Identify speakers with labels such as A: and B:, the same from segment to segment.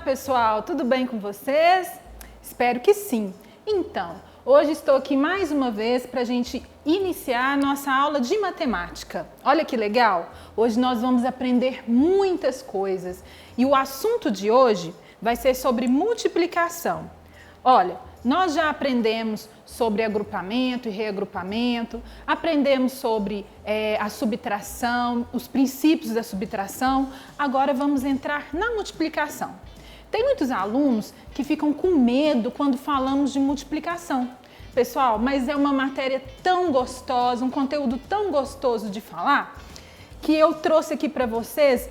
A: pessoal, tudo bem com vocês? Espero que sim. Então, hoje estou aqui mais uma vez para a gente iniciar a nossa aula de matemática. Olha que legal! Hoje nós vamos aprender muitas coisas e o assunto de hoje vai ser sobre multiplicação. Olha, nós já aprendemos sobre agrupamento e reagrupamento, aprendemos sobre a subtração, os princípios da subtração. Agora vamos entrar na multiplicação. Tem muitos alunos que ficam com medo quando falamos de multiplicação. Pessoal, mas é uma matéria tão gostosa, um conteúdo tão gostoso de falar, que eu trouxe aqui para vocês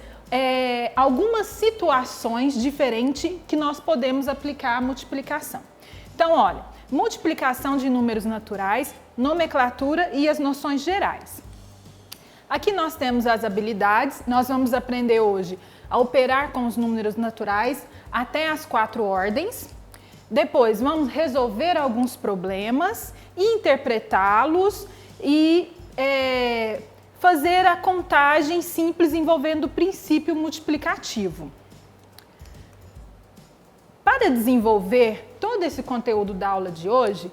A: algumas situações diferentes que nós podemos aplicar a multiplicação. Então, olha, multiplicação de números naturais, nomenclatura e as noções gerais. Aqui nós temos as habilidades, nós vamos aprender hoje a operar com os números naturais até as 4 ordens. Depois vamos resolver alguns problemas, interpretá-los e fazer a contagem simples envolvendo o princípio multiplicativo. Para desenvolver todo esse conteúdo da aula de hoje,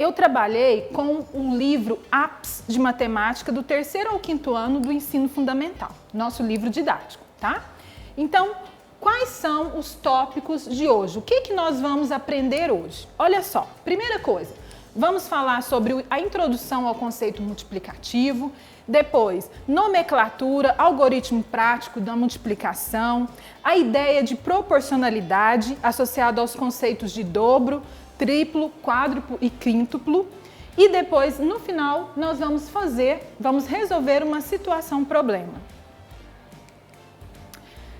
A: eu trabalhei com o livro APS de Matemática do 3º ao 5º ano do ensino fundamental, nosso livro didático, tá? Então, quais são os tópicos de hoje? O que nós vamos aprender hoje? Olha só, primeira coisa, vamos falar sobre a introdução ao conceito multiplicativo, depois, nomenclatura, algoritmo prático da multiplicação, a ideia de proporcionalidade associada aos conceitos de dobro, triplo, quádruplo e quíntuplo. E depois, no final, nós vamos resolver uma situação-problema.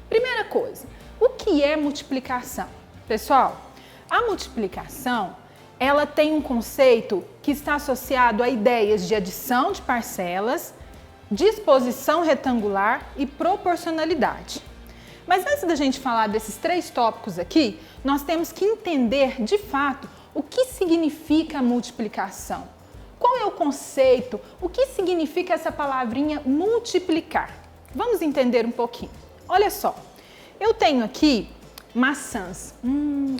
A: Primeira coisa, o que é multiplicação? Pessoal, a multiplicação ela tem um conceito que está associado a ideias de adição de parcelas, disposição retangular e proporcionalidade. Mas antes da gente falar desses 3 tópicos aqui, nós temos que entender de fato o que significa a multiplicação. Qual é o conceito? O que significa essa palavrinha multiplicar? Vamos entender um pouquinho. Olha só, eu tenho aqui maçãs.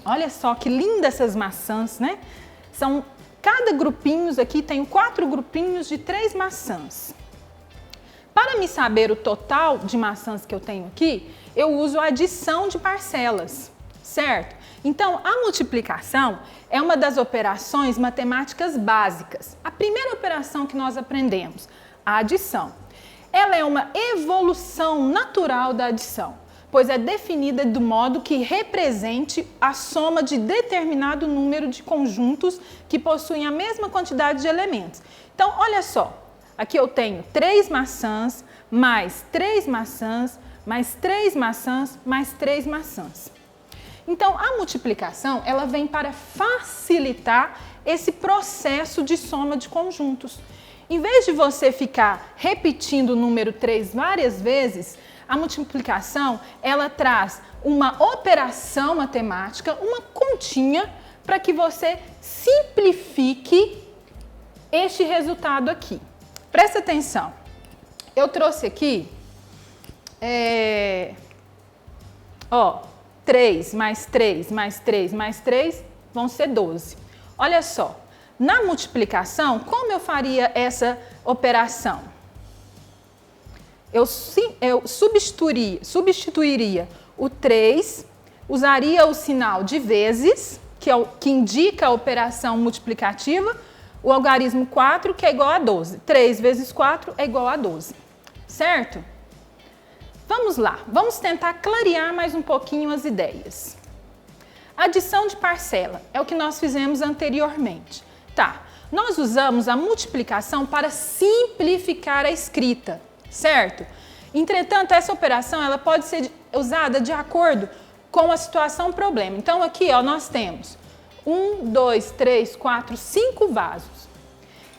A: Olha só que lindas essas maçãs, né? Cada grupinho aqui tem 4 grupinhos de 3 maçãs. Para me saber o total de maçãs que eu tenho aqui, eu uso a adição de parcelas, certo? Então, a multiplicação é uma das operações matemáticas básicas. A primeira operação que nós aprendemos, a adição. Ela é uma evolução natural da adição, pois é definida do modo que represente a soma de determinado número de conjuntos que possuem a mesma quantidade de elementos. Então, olha só, aqui eu tenho 3 maçãs, mais 3 maçãs, mais 3 maçãs, mais 3 maçãs. Então, a multiplicação, ela vem para facilitar esse processo de soma de conjuntos. Em vez de você ficar repetindo o número 3 várias vezes, a multiplicação, ela traz uma operação matemática, uma continha, para que você simplifique este resultado aqui. Presta atenção. Eu trouxe aqui, 3 mais 3 mais 3 mais 3 vão ser 12. Olha só, na multiplicação, como eu faria essa operação? Eu substituiria o 3, usaria o sinal de vezes, que indica a operação multiplicativa, o algarismo 4, que é igual a 12. 3 vezes 4 é igual a 12, certo? Vamos lá, vamos tentar clarear mais um pouquinho as ideias. Adição de parcela é o que nós fizemos anteriormente. Tá, nós usamos a multiplicação para simplificar a escrita, certo? Entretanto, essa operação ela pode ser usada de acordo com a situação problema. Então, aqui nós temos 1, 2, 3, 4, 5 vasos.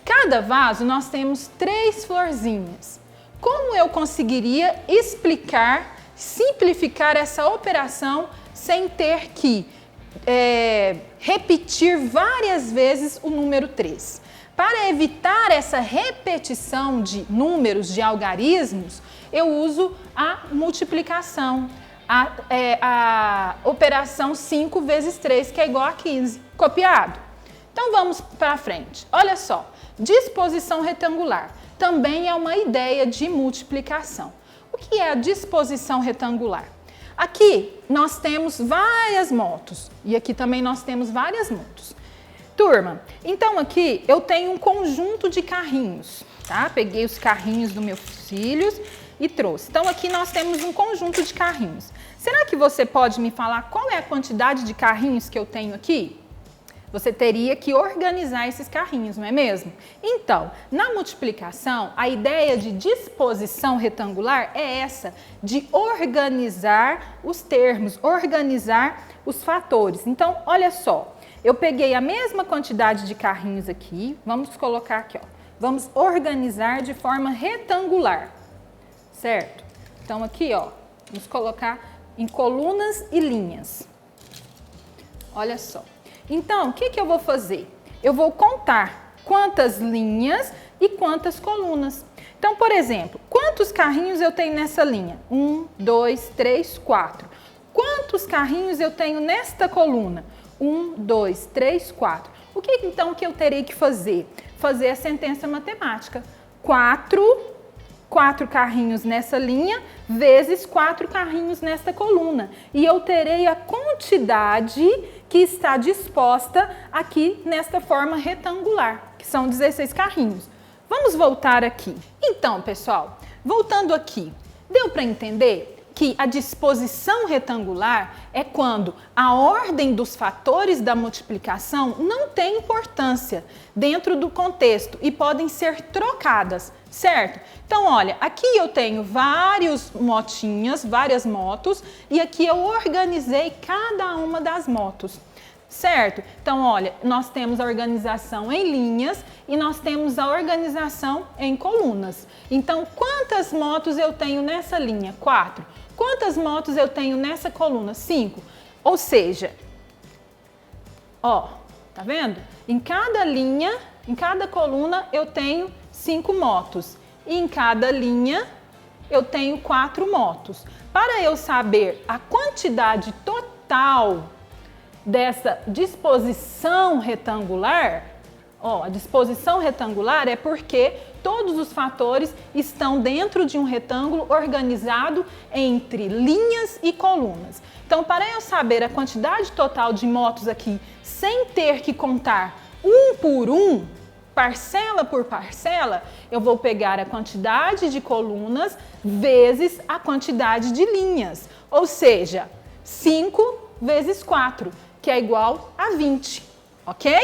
A: Cada vaso nós temos 3 florzinhas. Como eu conseguiria explicar, simplificar essa operação sem ter que repetir várias vezes o número 3? Para evitar essa repetição de números, de algarismos, eu uso a multiplicação. a operação 5 vezes 3, que é igual a 15. Copiado? Então vamos para frente. Olha só, disposição retangular também é uma ideia de multiplicação. O que é a disposição retangular? Aqui nós temos várias motos e aqui também nós temos várias motos. Turma, então aqui eu tenho um conjunto de carrinhos, tá? Peguei os carrinhos dos meus filhos e trouxe. Então aqui nós temos um conjunto de carrinhos. Será que você pode me falar qual é a quantidade de carrinhos que eu tenho aqui? Você teria que organizar esses carrinhos, não é mesmo? Então, na multiplicação, a ideia de disposição retangular é essa, de organizar os termos, organizar os fatores. Então, olha só, eu peguei a mesma quantidade de carrinhos aqui, vamos colocar aqui, ó. Vamos organizar de forma retangular, certo? Então, aqui, ó, vamos colocar em colunas e linhas. Olha só. Então, o que eu vou fazer? Eu vou contar quantas linhas e quantas colunas. Então, por exemplo, quantos carrinhos eu tenho nessa linha? 1, 2, 3, 4. Quantos carrinhos eu tenho nesta coluna? 1, 2, 3, 4. O que então que eu terei que fazer? Fazer a sentença matemática. 4 carrinhos nessa linha vezes 4 carrinhos nesta coluna. E eu terei a quantidade que está disposta aqui nesta forma retangular, que são 16 carrinhos. Vamos voltar aqui. Então, pessoal, voltando aqui, deu para entender que a disposição retangular é quando a ordem dos fatores da multiplicação não tem importância dentro do contexto e podem ser trocadas, certo? Então, olha, aqui eu tenho várias motos, e aqui eu organizei cada uma das motos, certo? Então, olha, nós temos a organização em linhas e nós temos a organização em colunas. Então, quantas motos eu tenho nessa linha? 4. Quantas motos eu tenho nessa coluna? 5. Ou seja, ó, tá vendo? Em cada linha, em cada coluna eu tenho 5 motos. E em cada linha eu tenho 4 motos. Para eu saber a quantidade total dessa disposição retangular, ó, a disposição retangular é porque todos os fatores estão dentro de um retângulo organizado entre linhas e colunas. Então, para eu saber a quantidade total de motos aqui, sem ter que contar um por um, parcela por parcela, eu vou pegar a quantidade de colunas vezes a quantidade de linhas. Ou seja, 5 vezes 4, que é igual a 20, ok?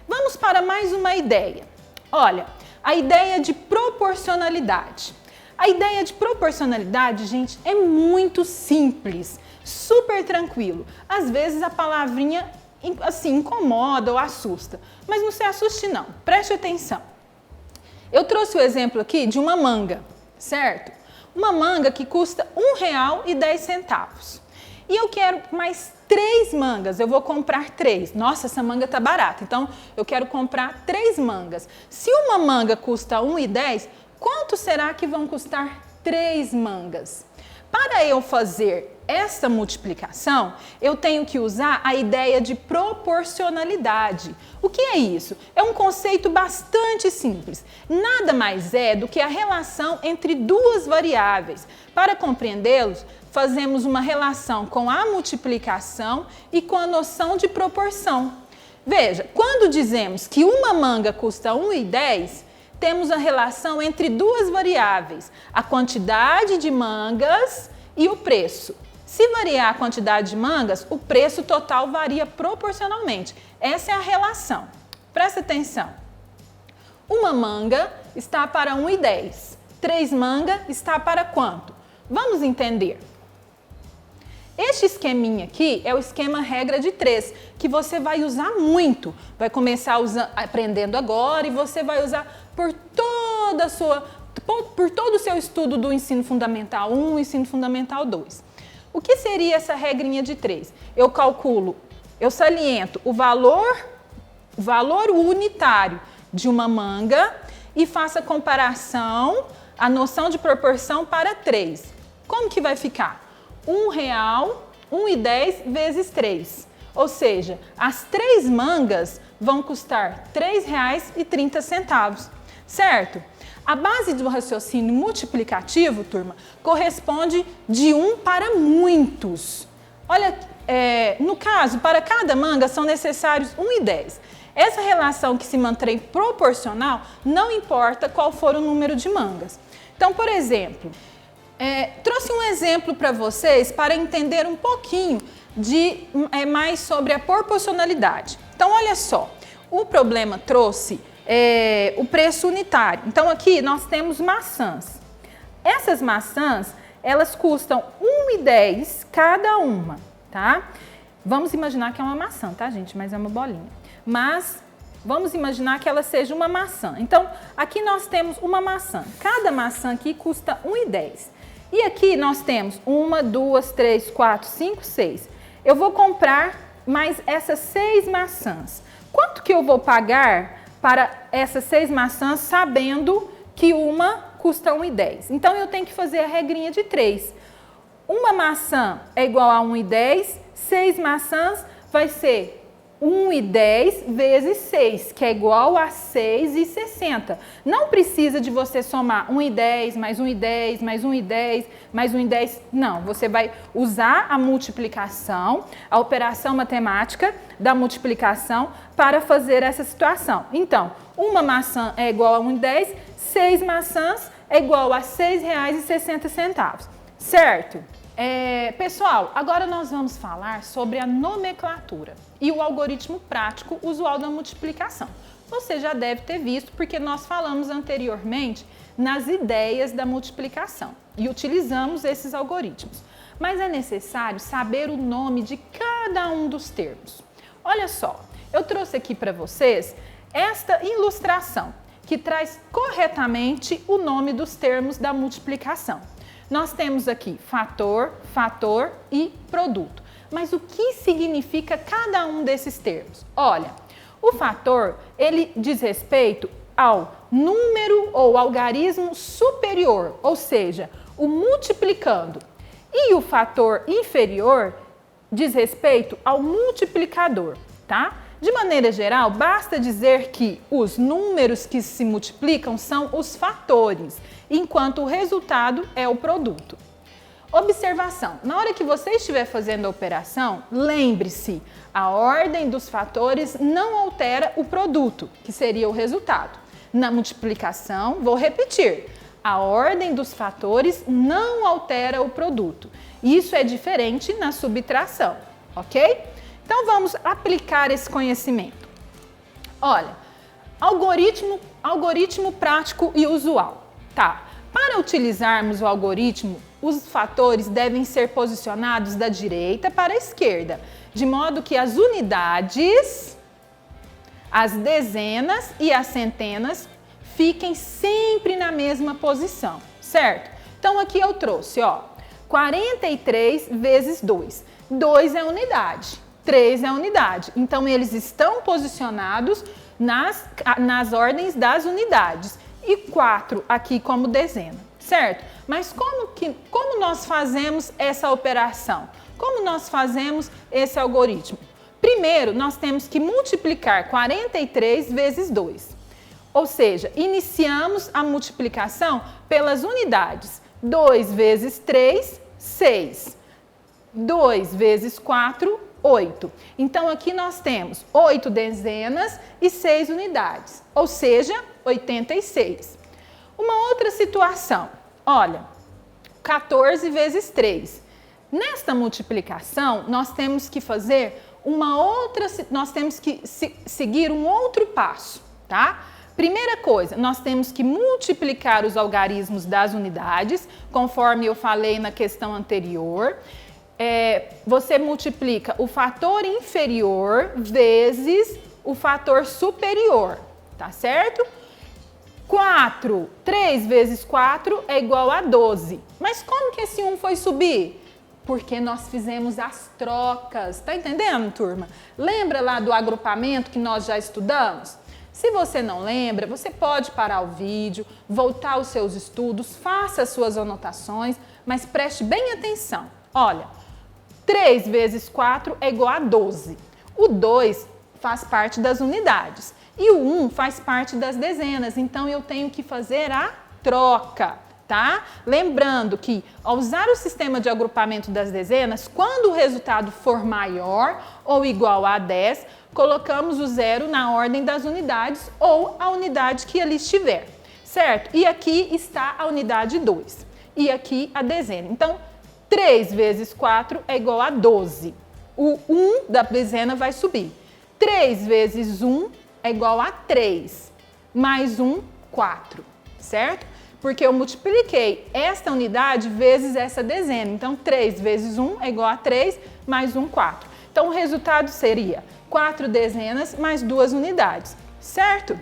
A: Vamos para mais uma ideia. Olha, a ideia de proporcionalidade. A ideia de proporcionalidade, gente, é muito simples, super tranquilo. Às vezes a palavrinha assim incomoda ou assusta, mas não se assuste não, preste atenção. Eu trouxe o exemplo aqui de uma manga, certo? Uma manga que custa R$1,10. E eu quero mais 3 mangas, eu vou comprar 3. Nossa, essa manga tá barata, então eu quero comprar 3 mangas. Se uma manga custa R$1,10, quanto será que vão custar 3 mangas? Para eu fazer essa multiplicação, eu tenho que usar a ideia de proporcionalidade. O que é isso? É um conceito bastante simples. Nada mais é do que a relação entre duas variáveis. Para compreendê-los, fazemos uma relação com a multiplicação e com a noção de proporção. Veja, quando dizemos que uma manga custa R$1,10, temos a relação entre duas variáveis, a quantidade de mangas e o preço. Se variar a quantidade de mangas, o preço total varia proporcionalmente. Essa é a relação. Presta atenção. Uma manga está para R$1,10. 3 mangas está para quanto? Vamos entender. Este esqueminha aqui é o esquema regra de 3, que você vai usar muito. Vai começar aprendendo agora e você vai usar por todo o seu estudo do ensino fundamental 1 e ensino fundamental 2. O que seria essa regrinha de 3? Eu calculo, eu saliento o valor unitário de uma manga e faço a comparação, a noção de proporção para 3. Como que vai ficar? R$1, 1,10 vezes 3. Ou seja, as 3 mangas vão custar R$ 3,30, certo? A base do raciocínio multiplicativo, turma, corresponde de 1 para muitos. Olha, no caso, para cada manga são necessários 1,10. Essa relação que se mantém proporcional, não importa qual for o número de mangas. Então, por exemplo, trouxe um exemplo para vocês para entender um pouquinho mais sobre a proporcionalidade. Então, olha só, o problema trouxe o preço unitário. Então, aqui nós temos maçãs. Essas maçãs, elas custam R$1,10 cada uma, tá? Vamos imaginar que é uma maçã, tá, gente? Mas é uma bolinha. Mas vamos imaginar que ela seja uma maçã. Então, aqui nós temos uma maçã. Cada maçã aqui custa R$1,10. E aqui nós temos 1, 2, 3, 4, 5, 6. Eu vou comprar mais essas 6 maçãs. Quanto que eu vou pagar para essas 6 maçãs, sabendo que uma custa R$1,10? Então, eu tenho que fazer a regrinha de 3. Uma maçã é igual a R$1,10, 6 maçãs vai ser R$1,10 vezes 6, que é igual a R$6,60. Não precisa de você somar R$1,10 mais R$1,10 mais R$1,10 mais R$1,10. Não, você vai usar a multiplicação, a operação matemática da multiplicação para fazer essa situação. Então, uma maçã é igual a R$1,10, 6 maçãs é igual a R$ 6,60, certo? Pessoal, agora nós vamos falar sobre a nomenclatura e o algoritmo prático usual da multiplicação. Você já deve ter visto porque nós falamos anteriormente nas ideias da multiplicação e utilizamos esses algoritmos. Mas é necessário saber o nome de cada um dos termos. Olha só, eu trouxe aqui para vocês esta ilustração que traz corretamente o nome dos termos da multiplicação. Nós temos aqui fator, fator e produto. Mas o que significa cada um desses termos? Olha, o fator, ele diz respeito ao número ou algarismo superior, ou seja, o multiplicando. E o fator inferior diz respeito ao multiplicador, tá? De maneira geral, basta dizer que os números que se multiplicam são os fatores, enquanto o resultado é o produto. Observação: na hora que você estiver fazendo a operação, lembre-se, a ordem dos fatores não altera o produto, que seria o resultado. Na multiplicação, vou repetir, a ordem dos fatores não altera o produto. Isso é diferente na subtração, ok? Então, vamos aplicar esse conhecimento. Olha, algoritmo prático e usual. Tá, para utilizarmos o algoritmo, os fatores devem ser posicionados da direita para a esquerda, de modo que as unidades, as dezenas e as centenas fiquem sempre na mesma posição, certo? Então, aqui eu trouxe, 43 vezes 2. 2 é unidade. 3 é unidade. Então, eles estão posicionados nas ordens das unidades. E 4 aqui como dezena, certo? Mas como nós fazemos essa operação? Como nós fazemos esse algoritmo? Primeiro, nós temos que multiplicar 43 vezes 2. Ou seja, iniciamos a multiplicação pelas unidades. 2 vezes 3, 6. 2 vezes 4, 8. Então, aqui nós temos 8 dezenas e 6 unidades, ou seja, 86. Uma outra situação, olha, 14 vezes 3. Nesta multiplicação, nós temos que fazer nós temos que seguir um outro passo, tá? Primeira coisa, nós temos que multiplicar os algarismos das unidades, conforme eu falei na questão anterior. Você multiplica o fator inferior vezes o fator superior, tá certo? 3 vezes 4 é igual a 12. Mas como que esse 1 foi subir? Porque nós fizemos as trocas, tá entendendo, turma? Lembra lá do agrupamento que nós já estudamos? Se você não lembra, você pode parar o vídeo, voltar aos seus estudos, faça as suas anotações, mas preste bem atenção. Olha, 3 vezes 4 é igual a 12. O 2 faz parte das unidades e o 1 faz parte das dezenas, então eu tenho que fazer a troca, tá? Lembrando que ao usar o sistema de agrupamento das dezenas, quando o resultado for maior ou igual a 10, colocamos o 0 na ordem das unidades ou a unidade que ali estiver, certo? E aqui está a unidade 2 e aqui a dezena. Então, 3 vezes 4 é igual a 12. O 1 da dezena vai subir. 3 vezes 1 é igual a 3. Mais 1, 4. Certo? Porque eu multipliquei esta unidade vezes essa dezena. Então, 3 vezes 1 é igual a 3, mais 1, 4. Então, o resultado seria 4 dezenas mais 2 unidades. Certo?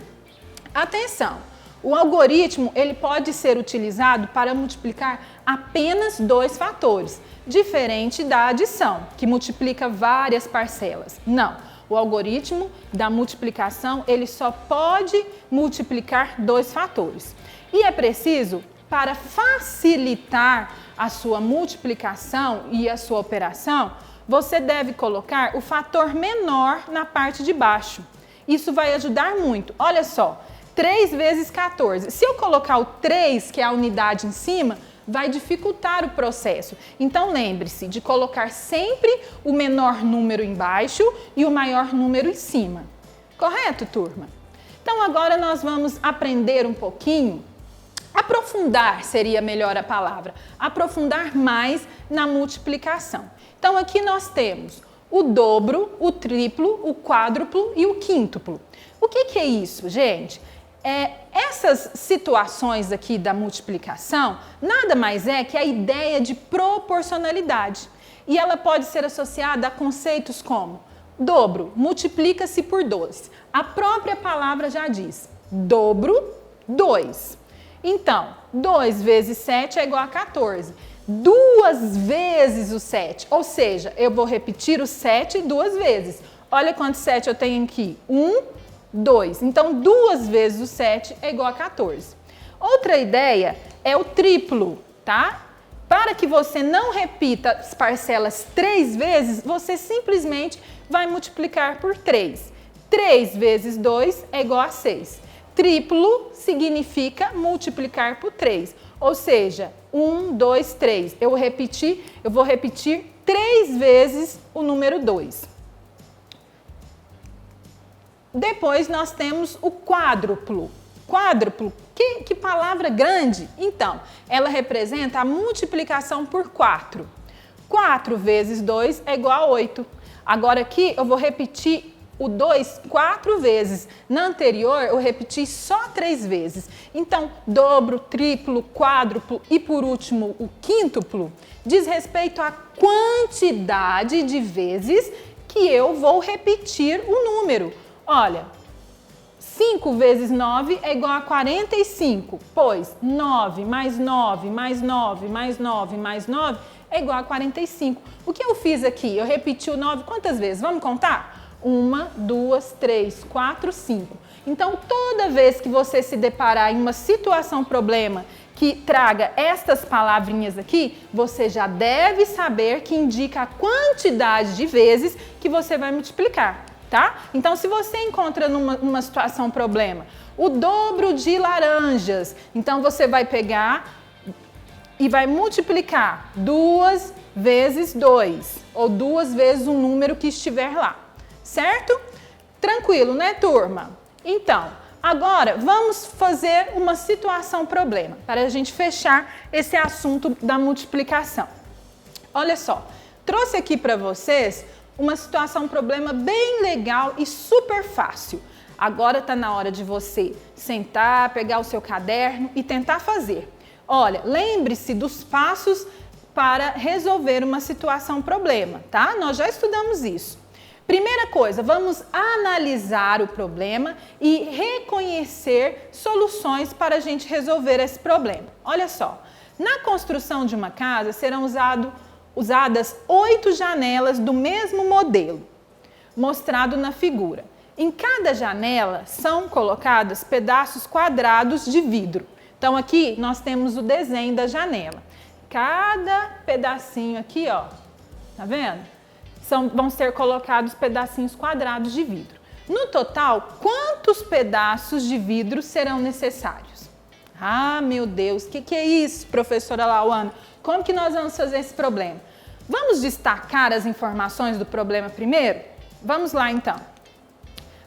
A: Atenção! O algoritmo ele pode ser utilizado para multiplicar apenas 2 fatores, diferente da adição, que multiplica várias parcelas. Não, o algoritmo da multiplicação ele só pode multiplicar 2 fatores. E é preciso, para facilitar a sua multiplicação e a sua operação, você deve colocar o fator menor na parte de baixo. Isso vai ajudar muito. Olha só. 3 vezes 14. Se eu colocar o 3, que é a unidade em cima, vai dificultar o processo. Então, lembre-se de colocar sempre o menor número embaixo e o maior número em cima. Correto, turma? Então, agora nós vamos aprender um pouquinho, aprofundar seria melhor a palavra, aprofundar mais na multiplicação. Então, aqui nós temos o dobro, o triplo, o quádruplo e o quíntuplo. O que é isso, gente? Essas situações aqui da multiplicação nada mais é que a ideia de proporcionalidade. E ela pode ser associada a conceitos como dobro, multiplica-se por 2. A própria palavra já diz, dobro, 2. Então, 2 vezes 7 é igual a 14. 2 vezes o 7, ou seja, eu vou repetir o 7 2 vezes. Olha quantos 7 eu tenho aqui, 1, 2. Então, 2 vezes o 7 é igual a 14. Outra ideia é o triplo, tá? Para que você não repita as parcelas 3 vezes, você simplesmente vai multiplicar por 3. 3 vezes 2 é igual a 6. Triplo significa multiplicar por 3. Ou seja, 1, 2, 3. Eu vou repetir 3 vezes o número 2. Depois nós temos o quádruplo. Quádruplo, que palavra grande! Então, ela representa a multiplicação por 4. 4 vezes 2 é igual a 8. Agora aqui eu vou repetir o 2 4 vezes. Na anterior eu repeti só 3 vezes. Então, dobro, triplo, quádruplo e por último o quíntuplo diz respeito à quantidade de vezes que eu vou repetir o número. Olha, 5 vezes 9 é igual a 45, pois 9 mais 9 mais 9 mais 9 mais 9 é igual a 45. O que eu fiz aqui? Eu repeti o 9 quantas vezes? Vamos contar? 1, 2, 3, 4, 5. Então, toda vez que você se deparar em uma situação, problema, que traga estas palavrinhas aqui, você já deve saber que indica a quantidade de vezes que você vai multiplicar. Tá? Então, se você encontra numa situação problema, o dobro de laranjas, então você vai pegar e vai multiplicar 2 vezes 2, ou 2 vezes o número que estiver lá, certo? Tranquilo, né, turma? Então, agora vamos fazer uma situação problema, para a gente fechar esse assunto da multiplicação. Olha só, trouxe aqui para vocês uma situação, problema bem legal e super fácil. Agora está na hora de você sentar, pegar o seu caderno e tentar fazer. Olha, lembre-se dos passos para resolver uma situação, problema, tá? Nós já estudamos isso. Primeira coisa, vamos analisar o problema e reconhecer soluções para a gente resolver esse problema. Olha só, na construção de uma casa serão usadas 8 janelas do mesmo modelo, mostrado na figura. Em cada janela são colocados pedaços quadrados de vidro. Então, aqui nós temos o desenho da janela. cada pedacinho aqui, ó, tá vendo? Vão ser colocados pedacinhos quadrados de vidro. No total, quantos pedaços de vidro serão necessários? Ah, meu Deus, o que é isso, professora Lauana? Como que nós vamos fazer esse problema? Vamos destacar as informações do problema primeiro? Vamos lá, então.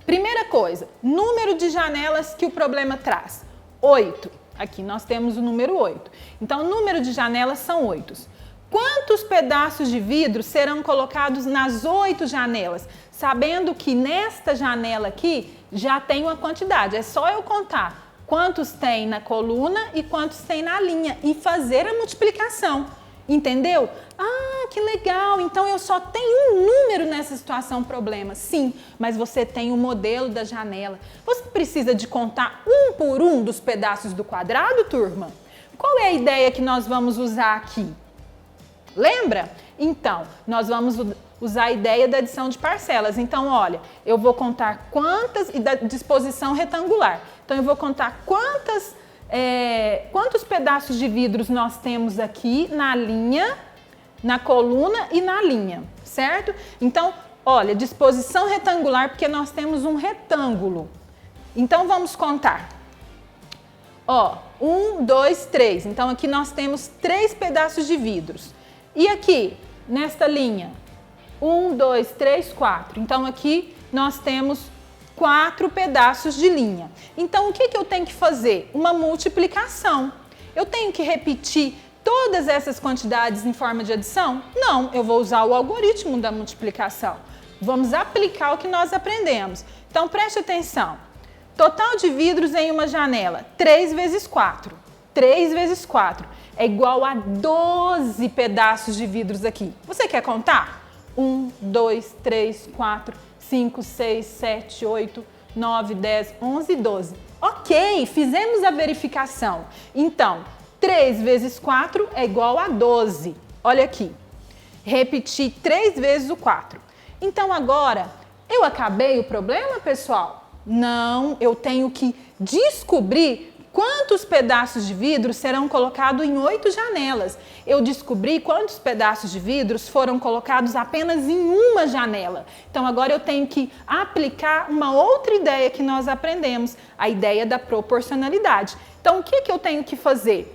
A: Primeira coisa, número de janelas que o problema traz. 8. Aqui nós temos o número 8. Então, o número de janelas são 8. Quantos pedaços de vidro serão colocados nas 8 janelas? Sabendo que nesta janela aqui já tem uma quantidade. É só eu contar quantos tem na coluna e quantos tem na linha e fazer a multiplicação. Entendeu? Ah, que legal! Então eu só tenho um número nessa situação problema. Sim, mas você tem o modelo da janela. Você precisa de contar um por um dos pedaços do quadrado, turma? Qual é a ideia que nós vamos usar aqui? Lembra? Então, nós vamos usar a ideia da adição de parcelas. Então, olha, eu vou contar quantas, e da disposição retangular. Então, eu vou contar quantos pedaços de vidros nós temos aqui na linha, na coluna e na linha, certo? Então, olha, disposição retangular, porque nós temos um retângulo. Então, vamos contar. Ó, 1, 2, 3. Então, aqui nós temos 3 pedaços de vidros. E aqui, nesta linha, 1, 2, 3, 4. Então, aqui nós temos 4 pedaços de linha. Então, o que eu tenho que fazer? Uma multiplicação. Eu tenho que repetir todas essas quantidades em forma de adição? Não, eu vou usar o algoritmo da multiplicação. Vamos aplicar o que nós aprendemos. Então, preste atenção. Total de vidros em uma janela, 3 vezes 4. 3 vezes 4 é igual a 12 pedaços de vidros aqui. Você quer contar? 1, 2, 3, 4, 5, 6, 7, 8, 9, 10, 11, 12. Ok, fizemos a verificação. Então, 3 vezes 4 é igual a 12. Olha aqui. Repeti 3 vezes o 4. Então, agora, eu acabei o problema, pessoal? Não, eu tenho que descobrir quantos pedaços de vidro serão colocados em 8 janelas. Eu descobri quantos pedaços de vidros foram colocados apenas em uma janela. Então, agora eu tenho que aplicar uma outra ideia que nós aprendemos, a ideia da proporcionalidade. Então, o que eu tenho que fazer?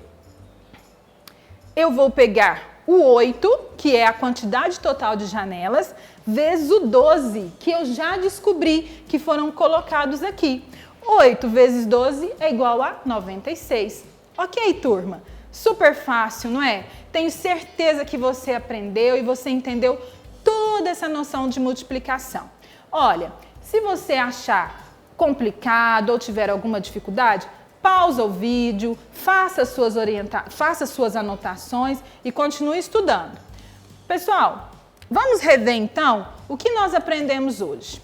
A: Eu vou pegar o 8, que é a quantidade total de janelas, vezes o 12, que eu já descobri que foram colocados aqui. 8 vezes 12 é igual a 96. Ok, turma? Super fácil, não é? Tenho certeza que você aprendeu e você entendeu toda essa noção de multiplicação. Olha, se você achar complicado ou tiver alguma dificuldade, pausa o vídeo, faça suas anotações e continue estudando. Pessoal, vamos rever então o que nós aprendemos hoje.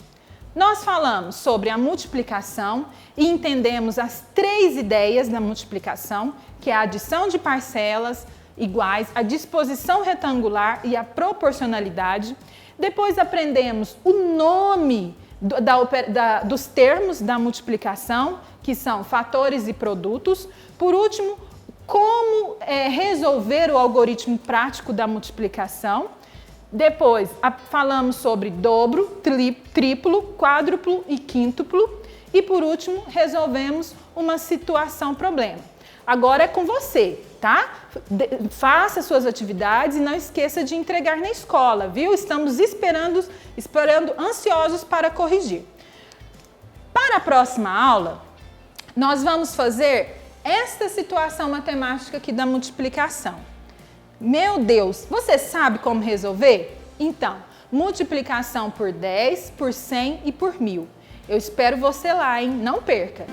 A: Nós falamos sobre a multiplicação e entendemos as 3 ideias da multiplicação, que é a adição de parcelas iguais, a disposição retangular e a proporcionalidade. Depois aprendemos o nome dos termos da multiplicação, que são fatores e produtos. Por último, como resolver o algoritmo prático da multiplicação. Depois, falamos sobre dobro, triplo, quádruplo e quíntuplo. E, por último, resolvemos uma situação-problema. Agora é com você, tá? Faça suas atividades e não esqueça de entregar na escola, viu? Estamos esperando ansiosos para corrigir. Para a próxima aula, nós vamos fazer esta situação matemática aqui da multiplicação. Meu Deus, você sabe como resolver? Então, multiplicação por 10, por 100 e por 1000. Eu espero você lá, hein? Não perca!